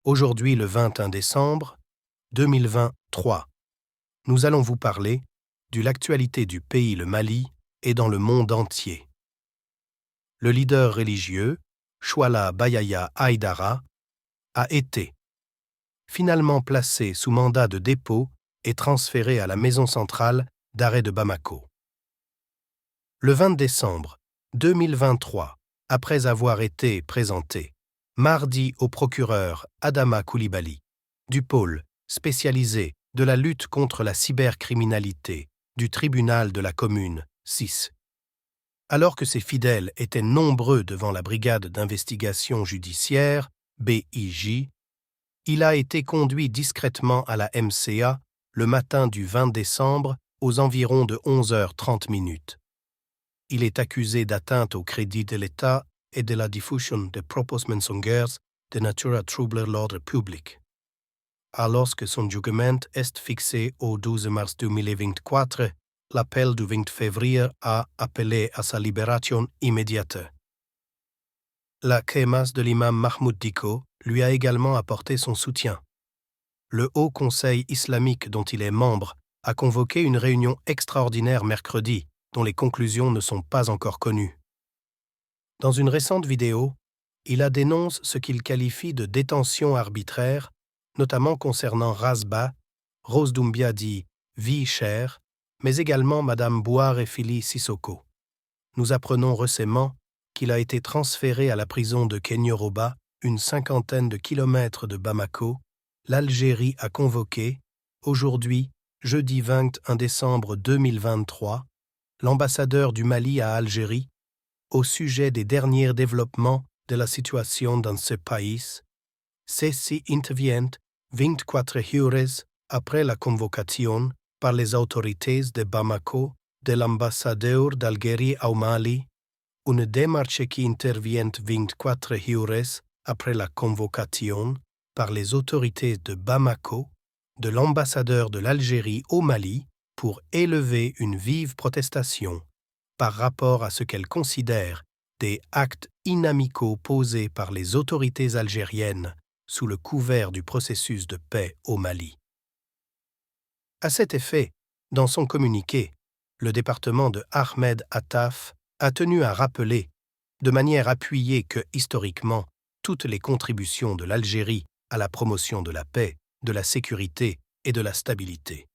Aujourd'hui, le 21 décembre 2023, nous allons vous parler de l'actualité du pays, le Mali, et dans le monde entier. Le leader religieux, Chouala Bayaya Haïdara, a été finalement placé sous mandat de dépôt et transféré à la maison centrale d'arrêt de Bamako. Le 20 décembre 2023, après avoir été présenté mardi au procureur Adama Coulibaly du pôle spécialisé de la lutte contre la cybercriminalité du tribunal de la commune 6. Alors que ses fidèles étaient nombreux devant la brigade d'investigation judiciaire, BIJ, il a été conduit discrètement à la MCA le matin du 20 décembre aux environs de 11h30. Il est accusé d'atteinte au crédit de l'État et de la diffusion de propos mensongers de nature à troubler l'ordre public. Alors que son jugement est fixé au 12 mars 2024, l'appel du 20 février a appelé à sa libération immédiate. La Kémas de l'imam Mahmoud Dicko lui a également apporté son soutien. Le Haut Conseil islamique dont il est membre a convoqué une réunion extraordinaire mercredi, dont les conclusions ne sont pas encore connues. Dans une récente vidéo, il a dénoncé ce qu'il qualifie de détention arbitraire, notamment concernant Razba, Rose Doumbia dit « vie chère », mais également Madame Bouhar et Fili Sissoko. Nous apprenons récemment qu'il a été transféré à la prison de Kenyoroba, une 50aine de kilomètres de Bamako. L'Algérie a convoqué, aujourd'hui, jeudi 21 décembre 2023, l'ambassadeur du Mali à Algérie, au sujet des derniers développements de la situation dans ce pays. Ceci intervient 24 heures après la convocation par les autorités de Bamako de l'ambassadeur d'Algérie au Mali, une démarche qui intervient 24 heures après la convocation par les autorités de Bamako de l'ambassadeur de l'Algérie au Mali pour élever une vive protestation par rapport à ce qu'elle considère des actes inamicaux posés par les autorités algériennes sous le couvert du processus de paix au Mali. À cet effet, dans son communiqué, le département de Ahmed Attaf a tenu à rappeler, de manière appuyée que, historiquement, toutes les contributions de l'Algérie à la promotion de la paix, de la sécurité et de la stabilité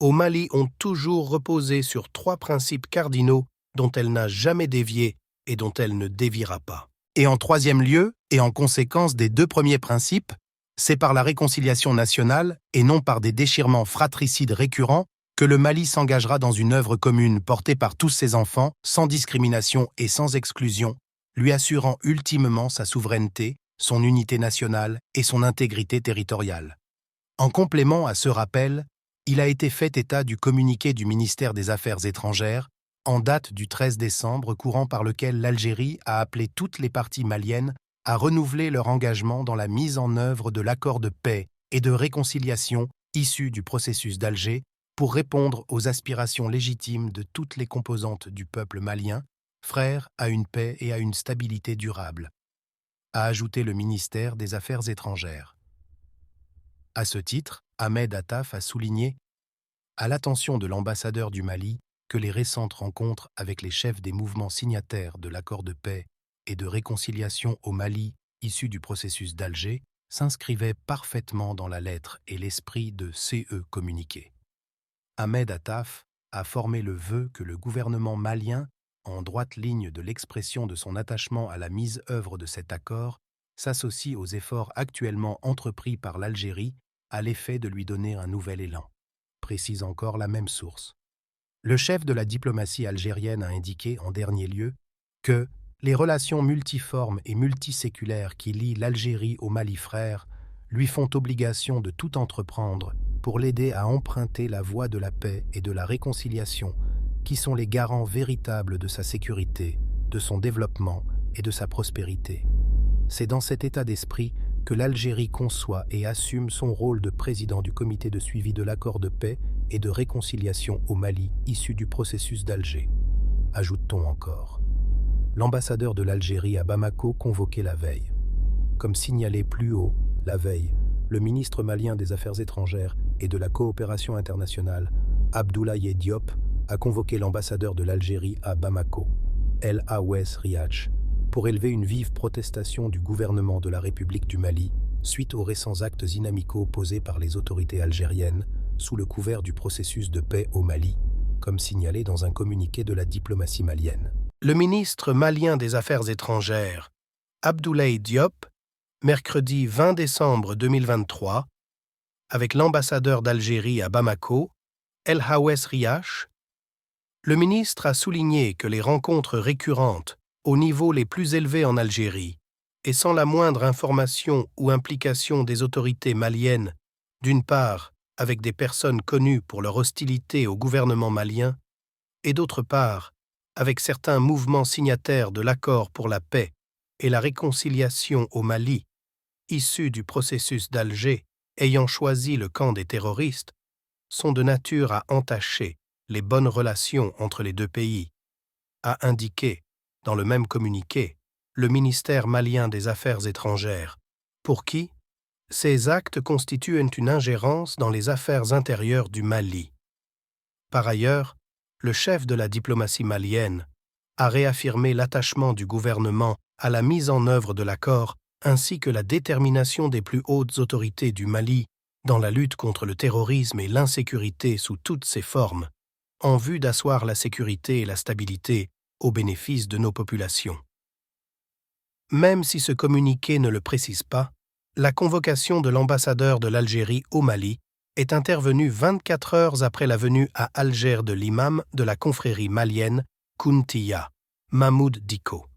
au Mali ont toujours reposé sur 3 principes cardinaux dont elle n'a jamais dévié et dont elle ne déviera pas. Et en 3e lieu, et en conséquence des 2 premiers principes, c'est par la réconciliation nationale et non par des déchirements fratricides récurrents que le Mali s'engagera dans une œuvre commune portée par tous ses enfants, sans discrimination et sans exclusion, lui assurant ultimement sa souveraineté, son unité nationale et son intégrité territoriale. En complément à ce rappel, il a été fait état du communiqué du ministère des Affaires étrangères en date du 13 décembre courant par lequel l'Algérie a appelé toutes les parties maliennes à renouveler leur engagement dans la mise en œuvre de l'accord de paix et de réconciliation issu du processus d'Alger pour répondre aux aspirations légitimes de toutes les composantes du peuple malien, frères à une paix et à une stabilité durable, a ajouté le ministère des Affaires étrangères. À ce titre, Ahmed Attaf a souligné, à l'attention de l'ambassadeur du Mali, que les récentes rencontres avec les chefs des mouvements signataires de l'accord de paix et de réconciliation au Mali issus du processus d'Alger s'inscrivaient parfaitement dans la lettre et l'esprit de CE communiqué. Ahmed Attaf a formé le vœu que le gouvernement malien, en droite ligne de l'expression de son attachement à la mise œuvre de cet accord, s'associe aux efforts actuellement entrepris par l'Algérie à l'effet de lui donner un nouvel élan, précise encore la même source. Le chef de la diplomatie algérienne a indiqué en dernier lieu que les relations multiformes et multiséculaires qui lient l'Algérie au Mali frère lui font obligation de tout entreprendre pour l'aider à emprunter la voie de la paix et de la réconciliation qui sont les garants véritables de sa sécurité, de son développement et de sa prospérité. C'est dans cet état d'esprit que l'Algérie conçoit et assume son rôle de président du comité de suivi de l'accord de paix et de réconciliation au Mali issu du processus d'Alger. Ajoute-t-on encore. L'ambassadeur de l'Algérie à Bamako convoqué la veille. Comme signalé plus haut, La veille, le ministre malien des Affaires étrangères et de la coopération internationale, Abdoulaye Diop, a convoqué l'ambassadeur de l'Algérie à Bamako, El Hawes Riach, pour élever une vive protestation du gouvernement de la République du Mali suite aux récents actes inamicaux posés par les autorités algériennes sous le couvert du processus de paix au Mali, comme signalé dans un communiqué de la diplomatie malienne. Le ministre malien des Affaires étrangères, Abdoulaye Diop, mercredi 20 décembre 2023, avec l'ambassadeur d'Algérie à Bamako, El Hawes Riach, le ministre a souligné que les rencontres récurrentes aux niveaux les plus élevés en Algérie et sans la moindre information ou implication des autorités maliennes, d'une part avec des personnes connues pour leur hostilité au gouvernement malien, et d'autre part avec certains mouvements signataires de l'accord pour la paix et la réconciliation au Mali, issus du processus d'Alger ayant choisi le camp des terroristes, sont de nature à entacher les bonnes relations entre les deux pays, a indiqué, dans le même communiqué, le ministère malien des Affaires étrangères, pour qui ces actes constituent une ingérence dans les affaires intérieures du Mali. Par ailleurs, le chef de la diplomatie malienne a réaffirmé l'attachement du gouvernement à la mise en œuvre de l'accord ainsi que la détermination des plus hautes autorités du Mali dans la lutte contre le terrorisme et l'insécurité sous toutes ses formes, en vue d'asseoir la sécurité et la stabilité au bénéfice de nos populations. Même si ce communiqué ne le précise pas, la convocation de l'ambassadeur de l'Algérie au Mali est intervenue 24 heures après la venue à Alger de l'imam de la confrérie malienne Kountiya, Mahmoud Dicko.